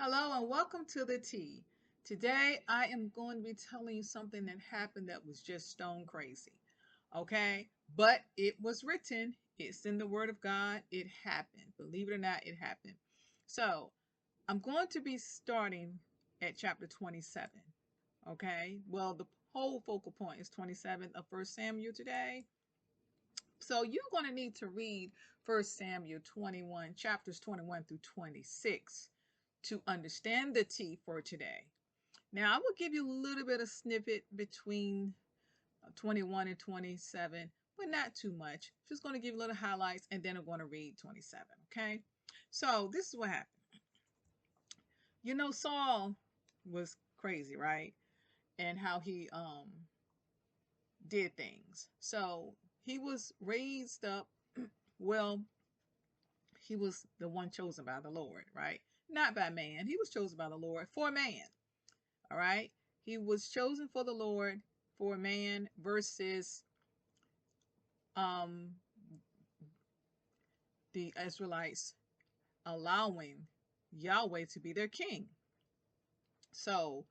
Hello and welcome to the tea. Today I am going to be telling you something that happened that was just stone crazy. Okay? But it was written, it's in the Word of God, it happened. Believe it or not, it happened. So I'm going to be starting at chapter 27. Okay? Well, the whole focal point is 27 of 1 Samuel today. So you're going to need to read 1 Samuel 21, chapters 21 through 26 to understand the tea for today. Now, I will give you a little bit of snippet between 21 and 27, but not too much. Just going to give you little highlights and then I'm going to read 27, okay? So, this is what happened. Saul was crazy, right? And how he did things. So, he was raised up well, he was the one chosen by the Lord, right? Not by man. He was chosen by the Lord for man. All right. He was chosen for the Lord for man versus um, the Israelites allowing Yahweh to be their king. So,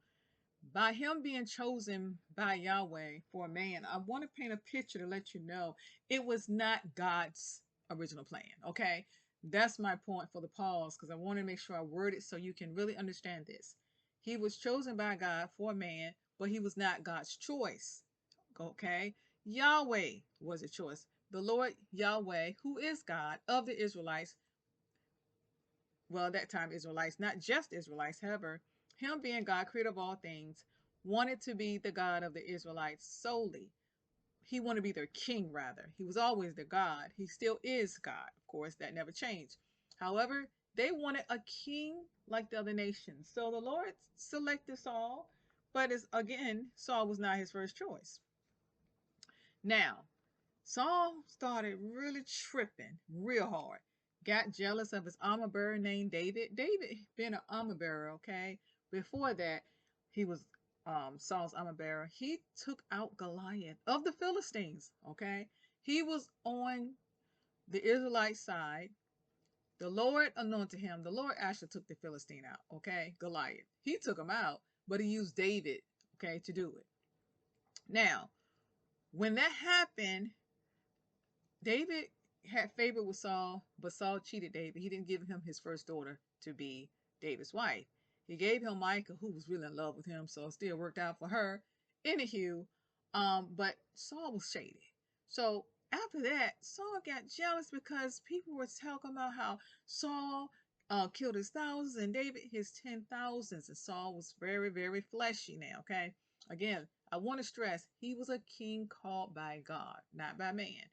by him being chosen by Yahweh for man, I want to paint a picture to let you know it was not God's original plan. Okay. That's my point for the pause because I want to make sure I word it so you can really understand this. He was chosen by God for man, but he was not God's choice. Okay. Yahweh was a choice. The Lord Yahweh, who is God of the Israelites, well, at that time, Israelites, not just Israelites, however, him being God, creator of all things, wanted to be the God of the Israelites solely. He wanted to be their king, rather. He was always their God. He still is God, of course, that never changed. However, they wanted a king like the other nations. So the Lord selected Saul, but again, Saul was not his first choice. Now, Saul started really tripping real hard. Got jealous of his armor bearer named David. David being an armor bearer, okay? Before that, he was Saul's armor bearer. He took out Goliath of the Philistines, okay? He was on the Israelite side. The Lord anointed him. The Lord actually took the Philistine out, okay? Goliath. He took him out, but he used David, okay, to do it. Now, when that happened, David had favor with Saul, but Saul cheated David. He didn't give him his first daughter to be David's wife. He gave him Micah, who was really in love with him, so it still worked out for her. Anywho, but Saul was shady. So after that, Saul got jealous because people were talking about how Saul killed his thousands and David his 10,000s. And Saul was very, very fleshy now, okay? Again, I want to stress he was a king called by God, not by man.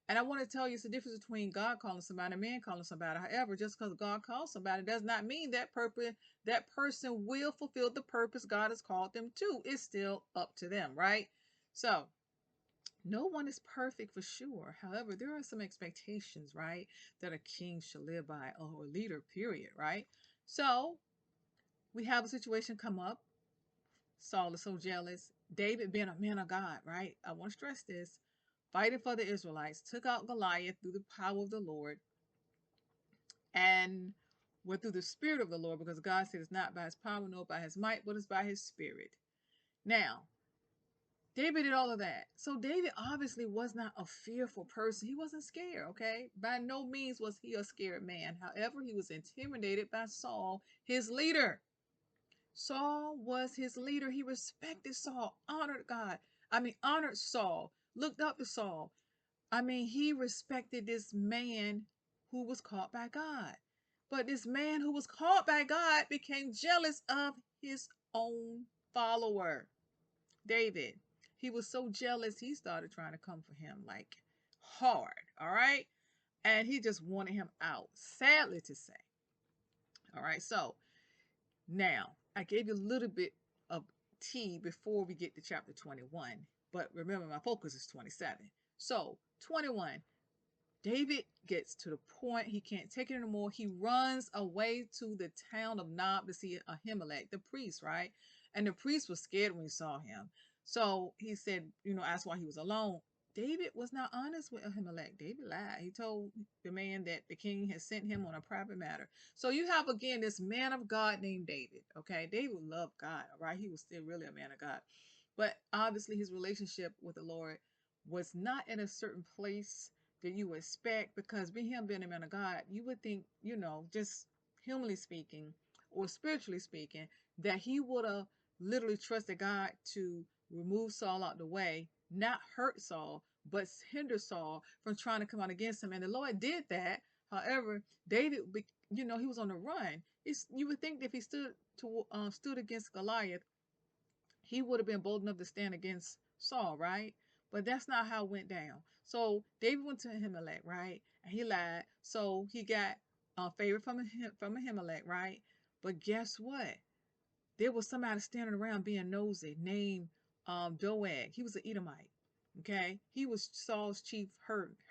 And I want to tell you it's the difference between God calling somebody and man calling somebody. However, just because God calls somebody does not mean that person will fulfill the purpose God has called them to. It's still up to them, right? So no one is perfect for sure. However, there are some expectations, right, that a king should live by or a leader, period, right? So we have a situation come up. Saul is so jealous. David being a man of God, right? I want to stress this. Fighting for the Israelites, took out Goliath through the power of the Lord and were through the Spirit of the Lord, because God said it's not by his power nor by his might, but it's by his Spirit. Now, David did all of that. So David obviously was not a fearful person. He wasn't scared, okay? By no means was he a scared man. However, he was intimidated by Saul, his leader. Saul was his leader. He respected Saul, honored God. Honored Saul, looked up to Saul. He respected this man who was called by God. But this man who was called by God became jealous of his own follower, David. He was so jealous, he started trying to come for him like hard, all right? And he just wanted him out, sadly to say. All right, so now I gave you a little bit of tea before we get to chapter 21, but remember my focus is 27. So, 21. David gets to the point he can't take it anymore. He runs away to the town of Nob to see Ahimelech, the priest, right? And the priest was scared when he saw him. So he said, asked why he was alone. David was not honest with Ahimelech. David lied. He told the man that the king had sent him on a private matter. So you have again this man of God named David. Okay, David loved God. All right, he was still really a man of God, but obviously his relationship with the Lord was not in a certain place that you would expect, because him being a man of God, you would think, just humanly speaking or spiritually speaking, that he would have literally trusted God to remove Saul out the way, not hurt Saul, but hinder Saul from trying to come out against him. And the Lord did that. However, David, he was on the run. You would think that if he stood against Goliath, he would have been bold enough to stand against Saul, right? But that's not how it went down. So David went to Ahimelech, right? And he lied. So he got favor from Ahimelech, right? But guess what? There was somebody standing around being nosy named Doeg. He was an Edomite. Okay, he was Saul's chief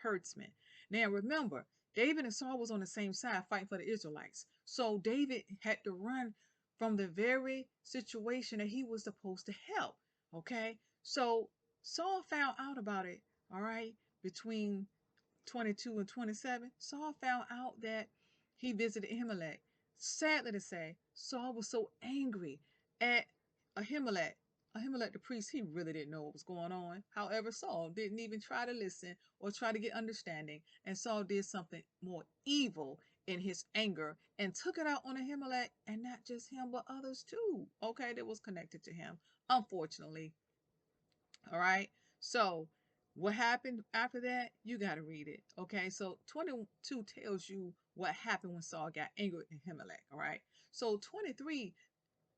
herdsman. Now remember, David and Saul was on the same side fighting for the Israelites. So David had to run from the very situation that he was supposed to help. Okay, so Saul found out about it. All right, between 22 and 27, Saul found out that he visited Ahimelech. Sadly to say, Saul was so angry at Ahimelech. Ahimelech the priest, he really didn't know what was going on. However, Saul didn't even try to listen or try to get understanding. And Saul did something more evil in his anger and took it out on Ahimelech, and not just him, but others too. Okay, that was connected to him, unfortunately. All right. So what happened after that? You got to read it. Okay. So 22 tells you what happened when Saul got angry with Ahimelech. All right. So 23,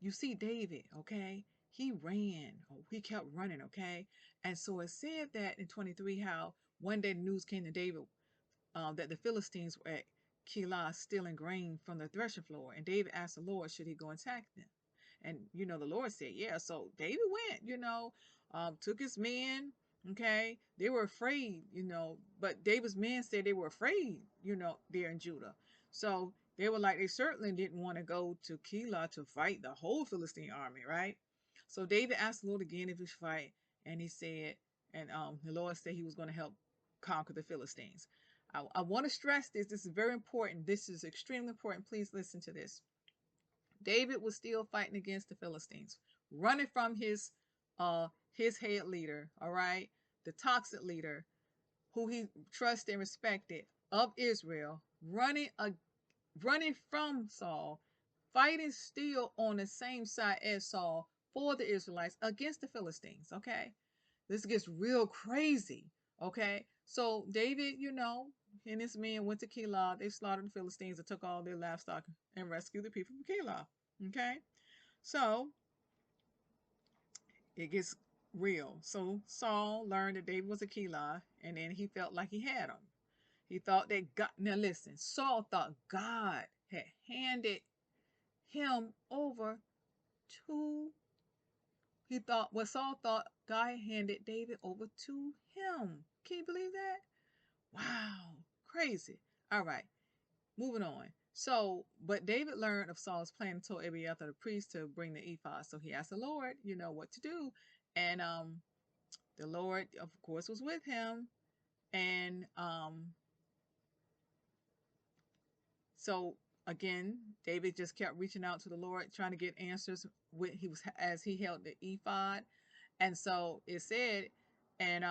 you see David. Okay. He ran. Oh, he kept running. Okay. And so it said that in 23 how one day the news came to David that the Philistines were at Keilah stealing grain from the threshing floor. And David asked the Lord, should he go attack them? And, the Lord said, yeah. So David went, took his men. Okay. They were afraid, but David's men said they were afraid, there in Judah. So they were like, they certainly didn't want to go to Keilah to fight the whole Philistine army, right? So David asked the Lord again if he should fight. And he said, and the Lord said he was going to help conquer the Philistines. I want to stress this. This is very important. This is extremely important. Please listen to this. David was still fighting against the Philistines, running from his head leader, all right, the toxic leader who he trusted and respected of Israel, running from Saul, fighting still on the same side as Saul for the Israelites against the Philistines. Okay, this gets real crazy. Okay, so David, and his men went to Keilah. They slaughtered the Philistines and took all their livestock and rescued the people from Keilah. Okay, so it gets real. So Saul learned that David was a Keilah, and then he felt like he had him. He thought that God. Now listen, Saul thought God had handed him over to. Saul thought God had handed David over to him. Can you believe that? Wow, crazy. All right, moving on. So, but David learned of Saul's plan and told Abiathar the priest to bring the ephod. So he asked the Lord, what to do. And the Lord, of course, was with him. And so again, David just kept reaching out to the Lord, trying to get answers as he held the ephod. And so it said, and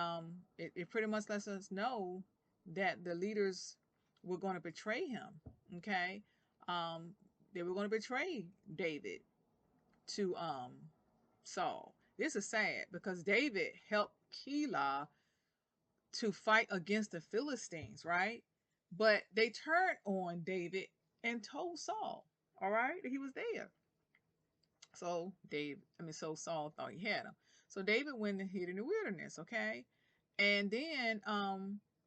it pretty much lets us know that the leaders were going to betray him. Okay, um, they were going to betray David to Saul. This is sad because David helped Keilah to fight against the Philistines, right? But they turned on David and told Saul, all right, that he was there. So Saul thought he had him. So David went and hid in the wilderness, okay? And then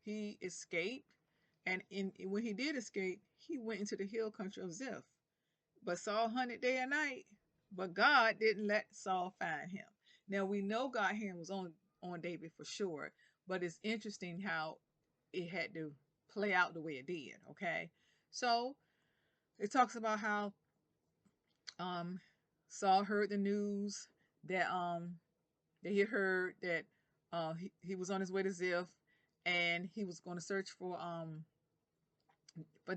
he escaped, and when he did escape, he went into the hill country of Ziph. But Saul hunted day and night, but God didn't let Saul find him. Now we know God's hand was on David for sure, but it's interesting how it had to play out the way it did, okay? So it talks about how um Saul heard the news that he heard that he was on his way to Ziph, and he was going to search for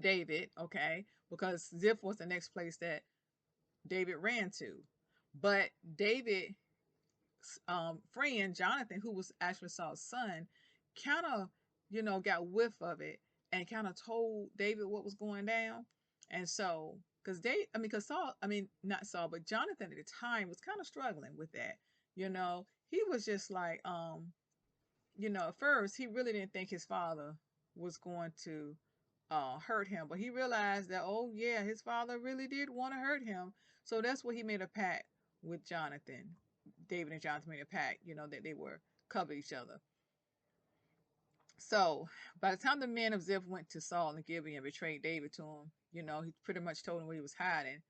David, okay, because Ziph was the next place that David ran to. But David friend Jonathan, who was actually Saul's son, kind of, got whiff of it and kind of told David what was going down. And so, because Saul, I mean, not Saul, but Jonathan at the time was kind of struggling with that. He was just like, at first he really didn't think his father was going to hurt him, but he realized that, oh yeah, his father really did want to hurt him. So that's what he made a pact with Jonathan. David and Jonathan made a pact, that they were cover each other. So by the time the men of Ziph went to Saul and Gibeon and betrayed David to him, he pretty much told him where he was hiding.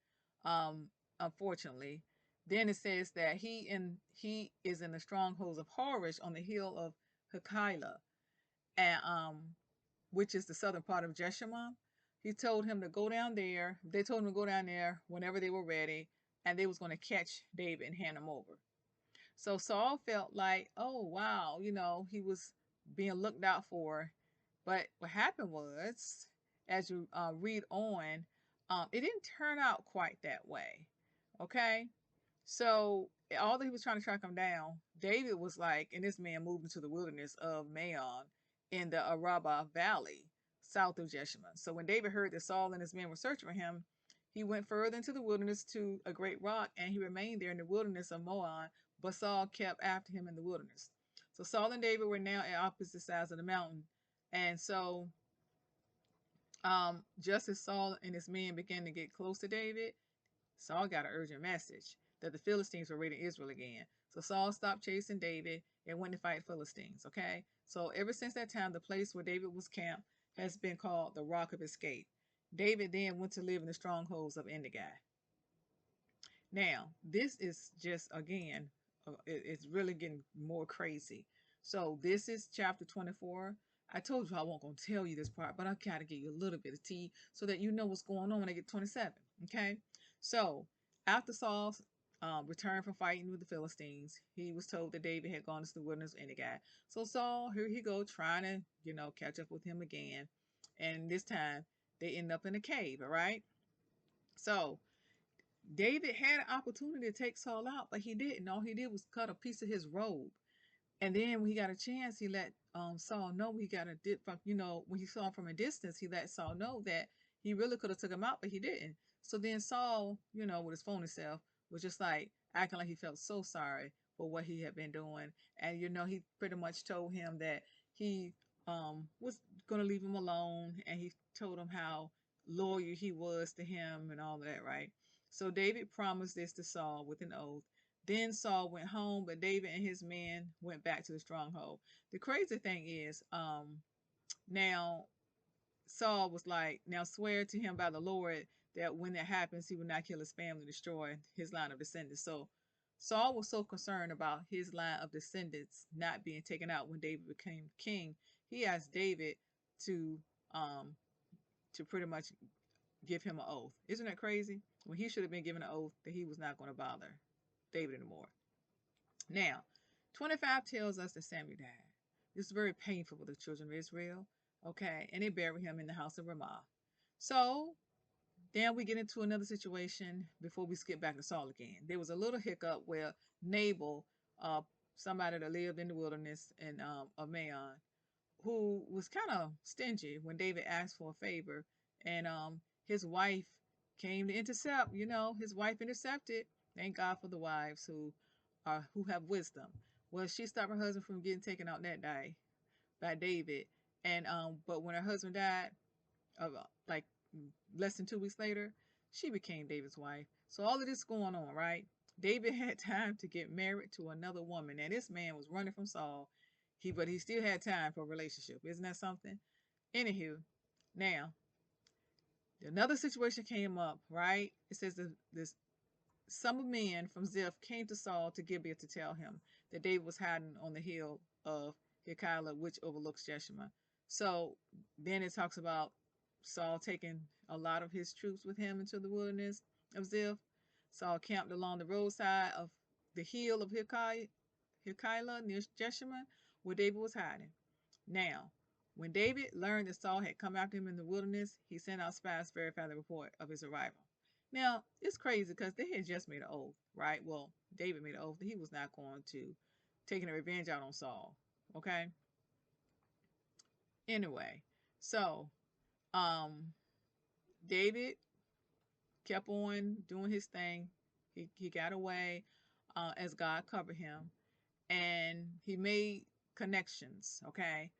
Um, Unfortunately, then it says that he is in the strongholds of Horish on the hill of Hakilah, and which is the southern part of Jeshimon. He told him to go down there. They told him to go down there whenever they were ready, and they was going to catch David and hand him over. So Saul felt like, oh wow, he was being looked out for. But what happened was, as you read on, it didn't turn out quite that way. Okay, so although he was trying to track him down, David was like, and this man moved into the wilderness of Maon in the Araba Valley, south of Jeshimon. So when David heard that Saul and his men were searching for him, he went further into the wilderness to a great rock, and he remained there in the wilderness of Moab, but Saul kept after him in the wilderness. So Saul and David were now at opposite sides of the mountain. And so just as Saul and his men began to get close to David, Saul got an urgent message that the Philistines were raiding Israel again. So Saul stopped chasing David and went to fight Philistines. Okay. So ever since that time, the place where David was camped has been called the Rock of Escape. David then went to live in the strongholds of Endogai. Now, this is just, again, it's really getting more crazy. So this is chapter 24. I told you I won't going to tell you this part, but I got to give you a little bit of tea so that you know what's going on when I get 27. Okay. So after Saul returned from fighting with the Philistines, he was told that David had gone into the wilderness and the guy. So Saul, here he go, trying to, catch up with him again. And this time they end up in a cave. All right. So David had an opportunity to take Saul out, but he didn't. All he did was cut a piece of his robe. And then when he got a chance, he let Saul know he got a dip from, when he saw him from a distance, he let Saul know that he really could have took him out, but he didn't. So then Saul, with his phony self, was just like acting like he felt so sorry for what he had been doing. And, he pretty much told him that he was going to leave him alone. And he told him how loyal he was to him and all of that, right? So David promised this to Saul with an oath. Then Saul went home, but David and his men went back to the stronghold. The crazy thing is, now Saul was like, now swear to him by the Lord that when that happens, he will not kill his family, destroy his line of descendants. So Saul was so concerned about his line of descendants not being taken out when David became king. He asked David to um to pretty much give him an oath. Isn't that crazy? When he should have been given an oath that he was not going to bother David anymore. Now, 25 tells us that Samuel died. This is very painful for the children of Israel. Okay, and they buried him in the house of Ramah. So then we get into another situation before we skip back to Saul again. There was a little hiccup where Nabal, uh, somebody that lived in the wilderness in of Maon, who was kind of stingy when David asked for a favor, and his wife came to intercept. His wife intercepted. Thank God for the wives who have wisdom. Well, she stopped her husband from getting taken out that day by David, and but when her husband died, like less than 2 weeks later, she became David's wife. So all of this going on, right? David had time to get married to another woman. And this man was running from Saul. But he still had time for a relationship. Isn't that something? Anywho, now another situation came up, right? It says that this some men from Ziph came to Saul to Gibeah to tell him that David was hiding on the hill of Hakilah, which overlooks Jeshimon. So then it talks about Saul taking a lot of his troops with him into the wilderness of Ziph. Saul camped along the roadside of the hill of Hilkiah near Jeshimon, where David was hiding. Now, when David learned that Saul had come after him in the wilderness, he sent out spies to verify the report of his arrival. Now, it's crazy because they had just made an oath, right? Well, David made an oath that he was not going to taking a revenge out on Saul. Okay. Anyway, so um David kept on doing his thing. He got away as God covered him, and he made connections. Okay,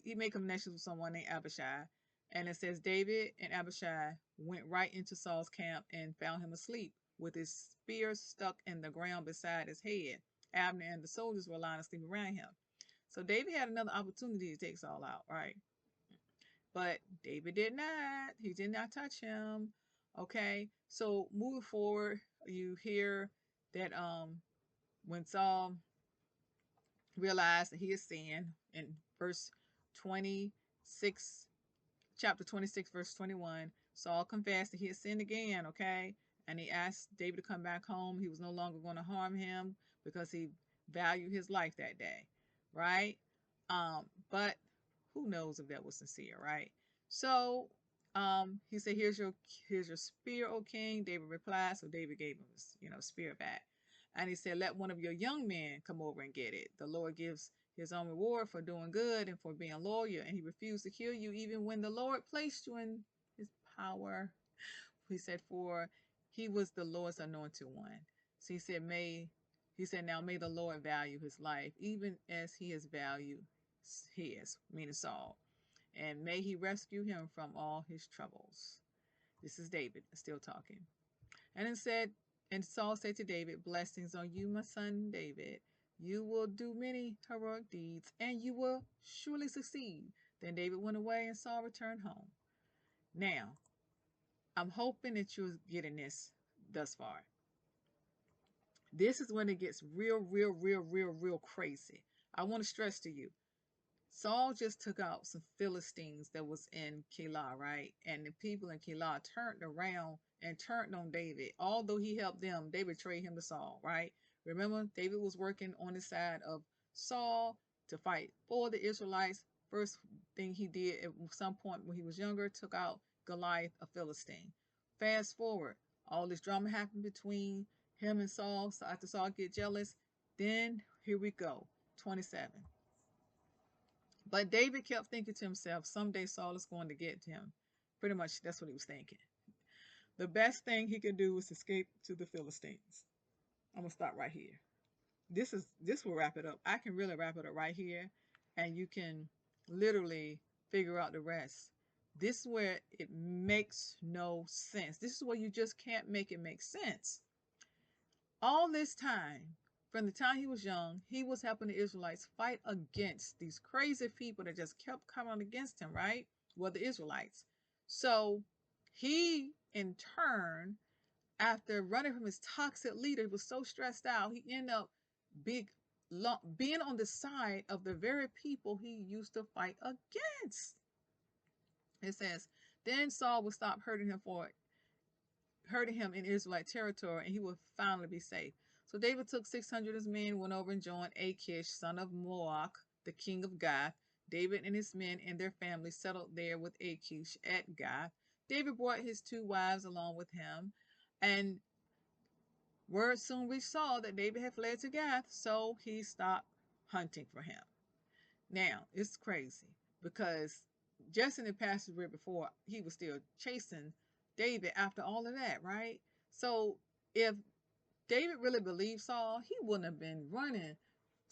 he made connections with someone named Abishai, and it says David and Abishai went right into Saul's camp and found him asleep with his spear stuck in the ground beside his head. Abner and the soldiers were lying asleep around him. So David had another opportunity to take Saul out, right? But David did not. He did not touch him. Okay. So moving forward, you hear that when Saul realized that he had sinned in verse 26, chapter 26, verse 21, Saul confessed that he had sinned again, okay? And he asked David to come back home. He was no longer going to harm him because he valued his life that day, right? But who knows if that was sincere, right? So he said, here's your spear, O king. David replied. So David gave him his, spear back. And he said, let one of your young men come over and get it. The Lord gives his own reward for doing good and for being loyal. And he refused to kill you even when the Lord placed you in his power. He said, for he was the Lord's anointed one. So he said, now may the Lord value his life, even as he has valued his, meaning Saul. And may he rescue him from all his troubles. This is David still talking. And it said, and Saul said to David, blessings on you, my son David. You will do many heroic deeds, and you will surely succeed. Then David went away, and Saul returned home. Now, I'm hoping that you're getting this thus far. This is when it gets real crazy. I want to stress to you, Saul just took out some Philistines that was in Keilah, right? And the people in Keilah turned around and turned on David. Although he helped them, they betrayed him to Saul, right? Remember, David was working on the side of Saul to fight for the Israelites. First thing he did at some point when he was younger, took out Goliath, a Philistine. Fast forward, all this drama happened between him and Saul. So after Saul get jealous, then here we go, 27. But David kept thinking to himself, someday Saul is going to get to him. Pretty much that's what he was thinking. The best thing he could do was escape to the Philistines. I'm gonna stop right here. This will wrap it up. I can really wrap it up right here, and you can literally figure out the rest. This is where it makes no sense. This is where you just can't make it make sense. All this time, from the time he was young, he was helping the Israelites fight against these crazy people that just kept coming against him, right? Well, the Israelites. So he, in turn, after running from his toxic leader, he was so stressed out, he ended up being on the side of the very people he used to fight against. It says, then Saul would stop hurting him in Israelite territory, and he would finally be safe. So David took 600 of his men, went over and joined Achish, son of Maok, the king of Gath. David and his men and their families settled there with Achish at Gath. David brought his two wives along with him, and word soon reached Saul that David had fled to Gath, so he stopped hunting for him. Now, it's crazy because just in the passage read before, he was still chasing David after all of that, right? So if David really believed Saul, he wouldn't have been running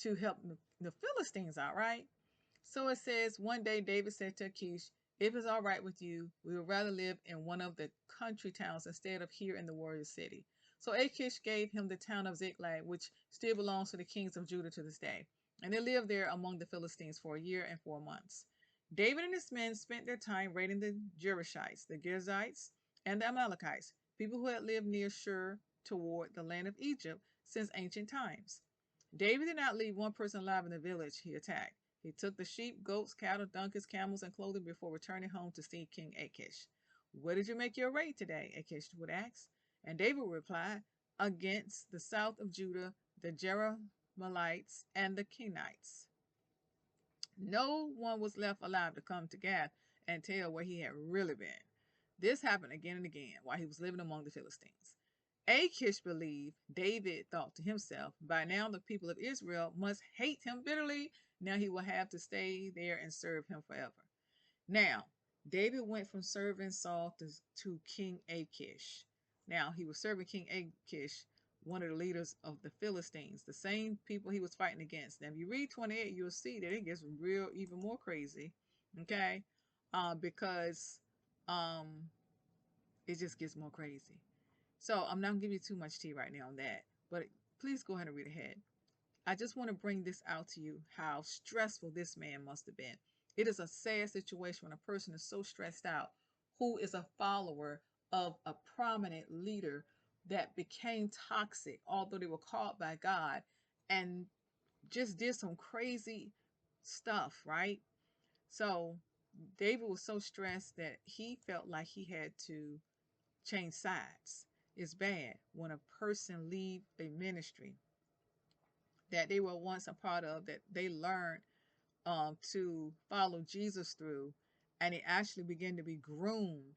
to help the Philistines out, right? So it says, one day David said to Achish, if it's all right with you, we would rather live in one of the country towns instead of here in the warrior city. So Achish gave him the town of Ziklag, which still belongs to the kings of Judah to this day. And they lived there among the Philistines for a year and 4 months. David and his men spent their time raiding the Jerishites, the Girzites, and the Amalekites, people who had lived near Shur toward the land of Egypt since ancient times. David did not leave one person alive in the village he attacked. He took the sheep, goats, cattle, donkeys, camels, and clothing before returning home to see King Achish. Where did you make your raid today? Achish would ask. And David would reply, against the south of Judah, the Malites, and the Kenites. No one was left alive to come to Gath and tell where he had really been. This happened again and again while he was living among the Philistines. Achish believed, David thought to himself, by now the people of Israel must hate him bitterly. Now he will have to stay there and serve him forever. Now, David went from serving Saul to King Achish. Now, he was serving King Achish, one of the leaders of the Philistines, the same people he was fighting against. Now, if you read 28, you'll see that it gets real, even more crazy, okay? Because um, it just gets more crazy. So, I'm not going to give you too much tea right now on that, but please go ahead and read ahead. I just want to bring this out to you how stressful this man must have been. It is a sad situation when a person is so stressed out who is a follower of a prominent leader that became toxic, although they were called by God, and just did some crazy stuff, right? So David was so stressed that he felt like he had to change sides. It's bad when a person leave a ministry that they were once a part of, that they learned to follow Jesus through, and they actually began to be groomed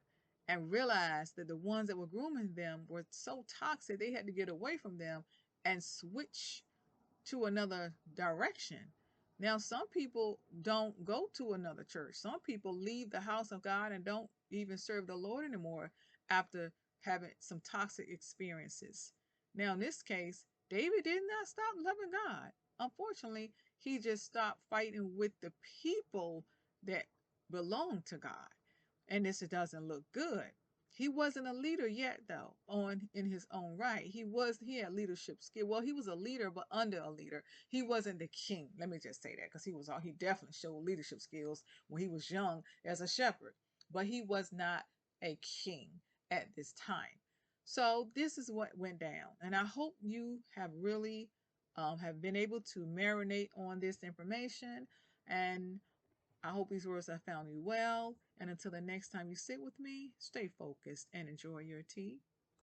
and realized that the ones that were grooming them were so toxic they had to get away from them and switch to another direction. Now, some people don't go to another church. Some people leave the house of God and don't even serve the Lord anymore after having some toxic experiences. Now, in this case, David did not stop loving God. Unfortunately, he just stopped fighting with the people that belong to God. And this doesn't look good. He wasn't a leader yet, though, on in his own right. He had leadership skill. Well, he was a leader, but under a leader. He wasn't the king. Let me just say that, because he definitely showed leadership skills when he was young as a shepherd. But he was not a king at this time. So this is what went down. And I hope you have really have been able to marinate on this information. And I hope these words have found you well. And until the next time you sit with me, stay focused and enjoy your tea.